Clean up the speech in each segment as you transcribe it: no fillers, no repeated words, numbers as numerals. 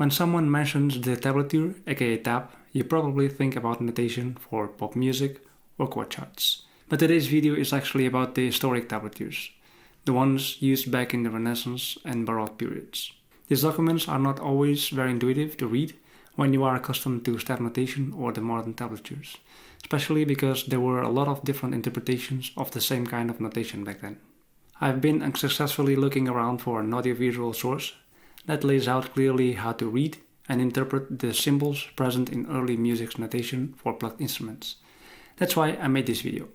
When someone mentions the tablature, aka tab, you probably think about notation for pop music or chord charts. But today's video is actually about the historic tablatures, the ones used back in the Renaissance and Baroque periods. These documents are not always very intuitive to read when you are accustomed to staff notation or the modern tablatures, especially because there were a lot of different interpretations of the same kind of notation back then. I've been unsuccessfully looking around for an audiovisual source that lays out clearly how to read and interpret the symbols present in early music's notation for plucked instruments. That's why I made this video.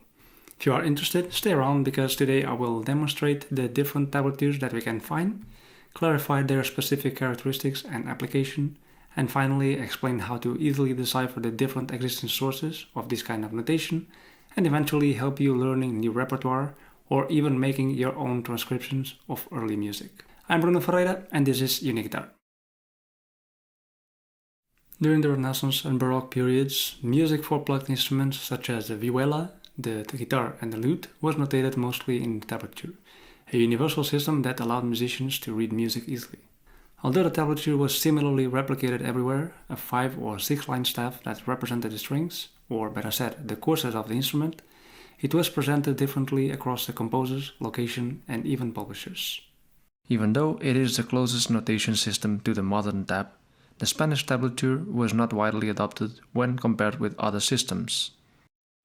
If you are interested, stay around because today I will demonstrate the different tablatures that we can find, clarify their specific characteristics and application, and finally explain how to easily decipher the different existing sources of this kind of notation, and eventually help you learning new repertoire or even making your own transcriptions of early music. I'm Bruno Ferreira and this is Uniguitar. During the Renaissance and Baroque periods, music for plucked instruments such as the vihuela, the guitar and the lute was notated mostly in tablature, a universal system that allowed musicians to read music easily. Although the tablature was similarly replicated everywhere, a 5 or 6 line staff that represented the strings, or better said, the courses of the instrument, it was presented differently across the composers, location and even publishers. Even though it is the closest notation system to the modern tab, the Spanish tablature was not widely adopted when compared with other systems.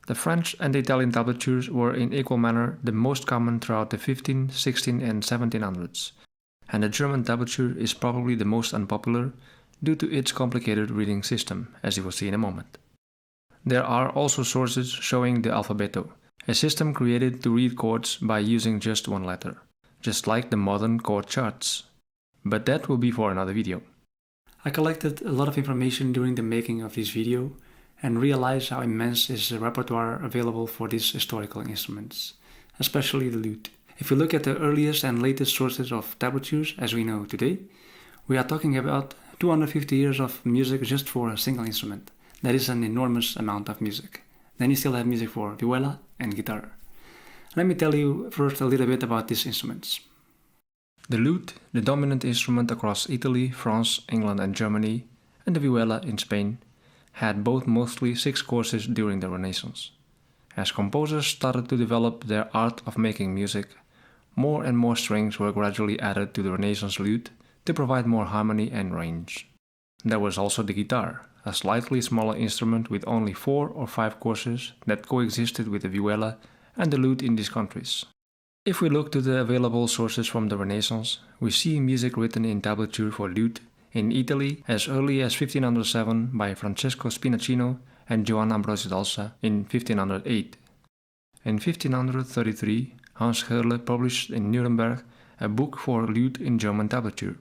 The French and the Italian tablatures were in equal manner the most common throughout the 15th, 16th and 1700s, and the German tablature is probably the most unpopular due to its complicated reading system, as you will see in a moment. There are also sources showing the alfabeto, a system created to read chords by using just one letter, just like the modern chord charts. But that will be for another video. I collected a lot of information during the making of this video and realized how immense is the repertoire available for these historical instruments, especially the lute. If you look at the earliest and latest sources of tablatures as we know today, we are talking about 250 years of music just for a single instrument. That is an enormous amount of music. Then you still have music for vihuela and guitar. Let me tell you first a little bit about these instruments. The lute, the dominant instrument across Italy, France, England and Germany, and the vihuela in Spain, had both mostly 6 courses during the Renaissance. As composers started to develop their art of making music, more and more strings were gradually added to the Renaissance lute to provide more harmony and range. There was also the guitar, a slightly smaller instrument with only 4 or 5 courses that coexisted with the vihuela and the lute in these countries. If we look to the available sources from the Renaissance, we see music written in tablature for lute in Italy as early as 1507 by Francesco Spinaccino and Johann Ambrosio d'Alsa in 1508. In 1533, Hans Herle published in Nuremberg a book for lute in German tablature.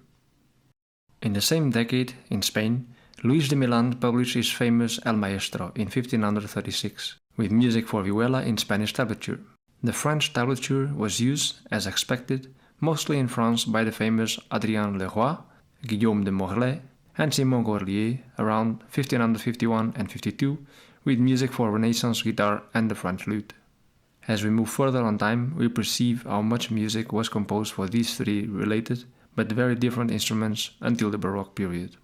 In the same decade, in Spain, Luis de Milan published his famous El Maestro in 1536, with music for vihuela in Spanish tablature. The French tablature was used, as expected, mostly in France by the famous Adrien Leroi, Guillaume de Morlaix and Simon Gourlier around 1551 and 52, with music for Renaissance guitar and the French lute. As we move further on time, we perceive how much music was composed for these 3 related but very different instruments until the Baroque period.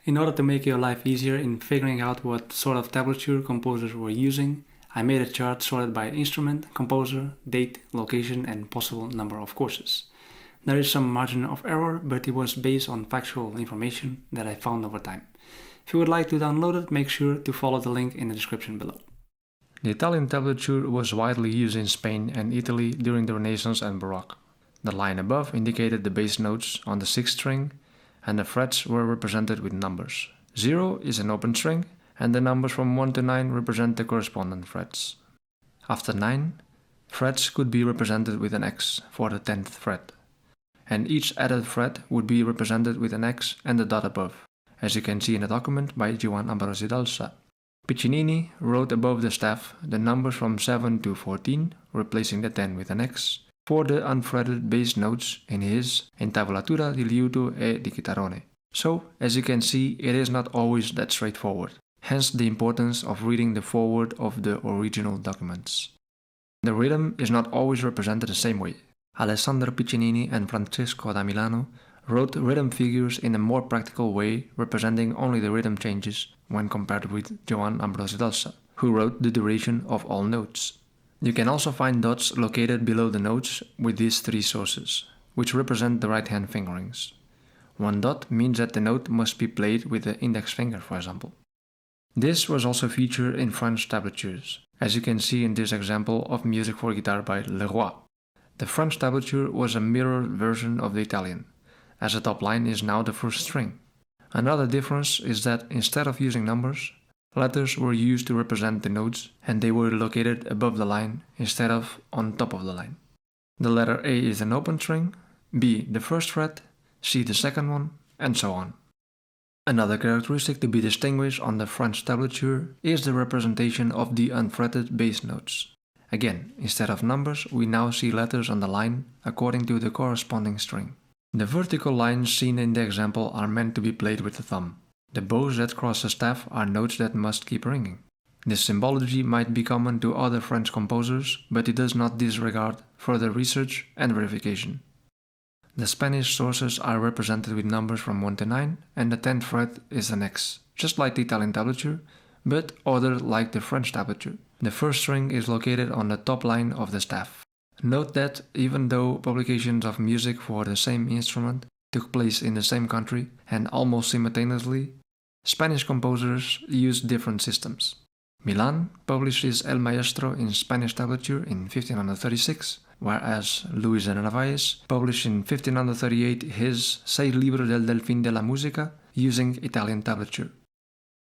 In order to make your life easier in figuring out what sort of tablature composers were using, I made a chart sorted by instrument, composer, date, location and possible number of courses. There is some margin of error, but it was based on factual information that I found over time. If you would like to download it, make sure to follow the link in the description below. The Italian tablature was widely used in Spain and Italy during the Renaissance and Baroque. The line above indicated the bass notes on the 6th string, and the frets were represented with numbers. 0 is an open string, and the numbers from 1 to 9 represent the corresponding frets. After 9, frets could be represented with an X for the 10th fret, and each added fret would be represented with an X and a dot above, as you can see in a document by Johann Ambrosio d'Alsa. Piccinini wrote above the staff the numbers from 7 to 14, replacing the 10 with an X, for the unfretted bass notes in his Intavolatura di liuto e di chitarrone. So, as you can see, it is not always that straightforward. Hence the importance of reading the foreword of the original documents. The rhythm is not always represented the same way. Alessandro Piccinini and Francesco da Milano wrote rhythm figures in a more practical way, representing only the rhythm changes when compared with Johann Ambrose Dalsa, who wrote the duration of all notes. You can also find dots located below the notes with these three sources, which represent the right-hand fingerings. One dot means that the note must be played with the index finger, for example. This was also featured in French tablatures, as you can see in this example of music for guitar by Leroy. The French tablature was a mirrored version of the Italian, as the top line is now the first string. Another difference is that instead of using numbers, letters were used to represent the notes, and they were located above the line instead of on top of the line. The letter A is an open string, B the first fret, C the second one, and so on. Another characteristic to be distinguished on the French tablature is the representation of the unfretted bass notes. Again, instead of numbers, we now see letters on the line according to the corresponding string. The vertical lines seen in the example are meant to be played with the thumb. The bows that cross the staff are notes that must keep ringing. This symbology might be common to other French composers, but it does not disregard further research and verification. The Spanish sources are represented with numbers from 1 to 9, and the 10th fret is an X, just like the Italian tablature, but ordered like the French tablature. The first string is located on the top line of the staff. Note that even though publications of music for the same instrument took place in the same country and almost simultaneously, Spanish composers used different systems. Milan publishes El Maestro in Spanish tablature in 1536, whereas Luis de Narvaez published in 1538 his Sei libros del Delfín de la Música using Italian tablature.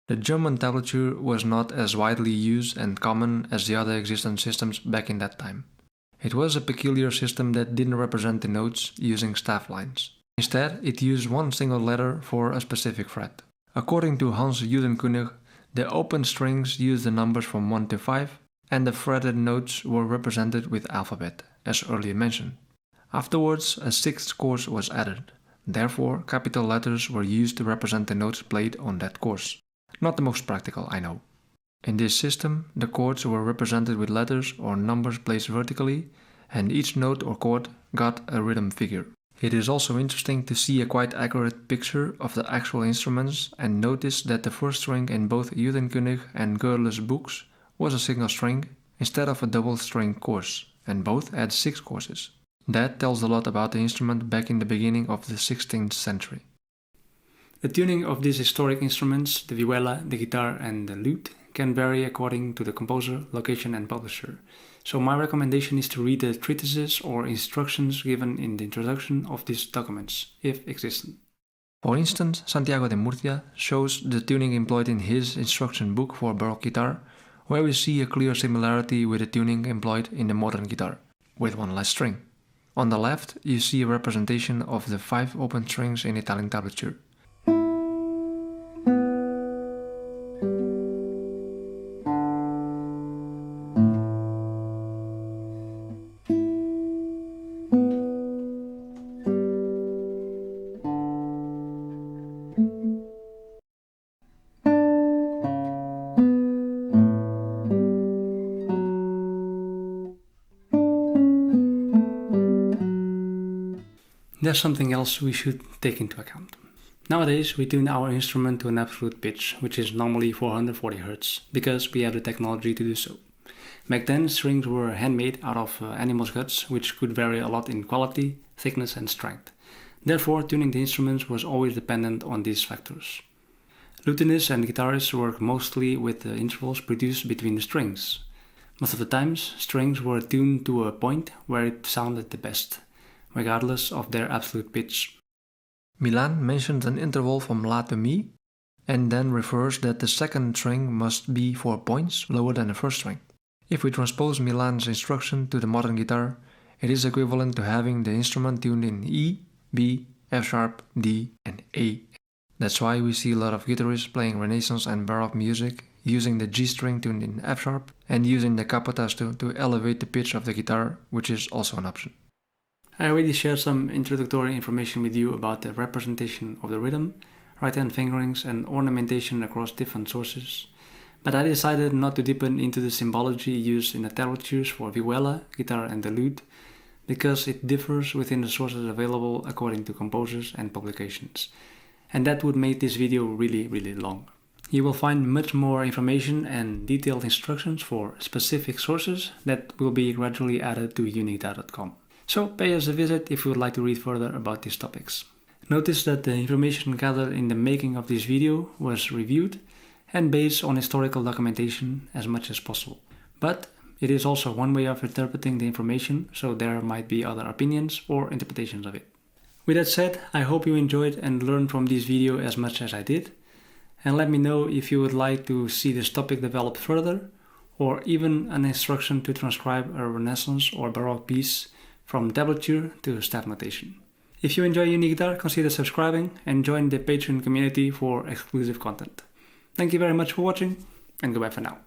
The German tablature was not as widely used and common as the other existing systems back in that time. It was a peculiar system that didn't represent the notes using staff lines. Instead, it used one single letter for a specific fret. According to Hans Judenkönig, the open strings used the numbers from 1 to 5, and the fretted notes were represented with alphabet, as earlier mentioned. Afterwards, a sixth course was added. Therefore, capital letters were used to represent the notes played on that course. Not the most practical, I know. In this system, the chords were represented with letters or numbers placed vertically, and each note or chord got a rhythm figure. It is also interesting to see a quite accurate picture of the actual instruments and notice that the first string in both Judenkönig and Görles's books was a single string instead of a double string course, and both had 6 courses. That tells a lot about the instrument back in the beginning of the 16th century. The tuning of these historic instruments, the vihuela, the guitar and the lute, can vary according to the composer, location and publisher. So my recommendation is to read the treatises or instructions given in the introduction of these documents, if existent. For instance, Santiago de Murcia shows the tuning employed in his instruction book for Baroque guitar, where we see a clear similarity with the tuning employed in the modern guitar, with one less string. On the left, you see a representation of the 5 open strings in Italian tablature. There's something else we should take into account. Nowadays, we tune our instrument to an absolute pitch, which is normally 440 Hz, because we have the technology to do so. Back then, strings were handmade out of animals' guts, which could vary a lot in quality, thickness and strength. Therefore, tuning the instruments was always dependent on these factors. Luthionists and guitarists work mostly with the intervals produced between the strings. Most of the times, strings were tuned to a point where it sounded the best, regardless of their absolute pitch. Milan mentions an interval from La to Mi, and then refers that the second string must be 4 points lower than the first string. If we transpose Milan's instruction to the modern guitar, it is equivalent to having the instrument tuned in E, B, F sharp, D, and A. That's why we see a lot of guitarists playing Renaissance and Baroque music using the G string tuned in F sharp and using the capatasto to elevate the pitch of the guitar, which is also an option. I already shared some introductory information with you about the representation of the rhythm, right-hand fingerings and ornamentation across different sources, but I decided not to deepen into the symbology used in the tablatures for vihuela, guitar and the lute, because it differs within the sources available according to composers and publications. And that would make this video really long. You will find much more information and detailed instructions for specific sources that will be gradually added to uniquedata.com. So pay us a visit if you would like to read further about these topics. Notice that the information gathered in the making of this video was reviewed and based on historical documentation as much as possible. But it is also one way of interpreting the information, so there might be other opinions or interpretations of it. With that said, I hope you enjoyed and learned from this video as much as I did. And let me know if you would like to see this topic developed further, or even an instruction to transcribe a Renaissance or Baroque piece from tablature to staff notation. If you enjoy Unique Guitar, consider subscribing and join the Patreon community for exclusive content. Thank you very much for watching, and goodbye for now.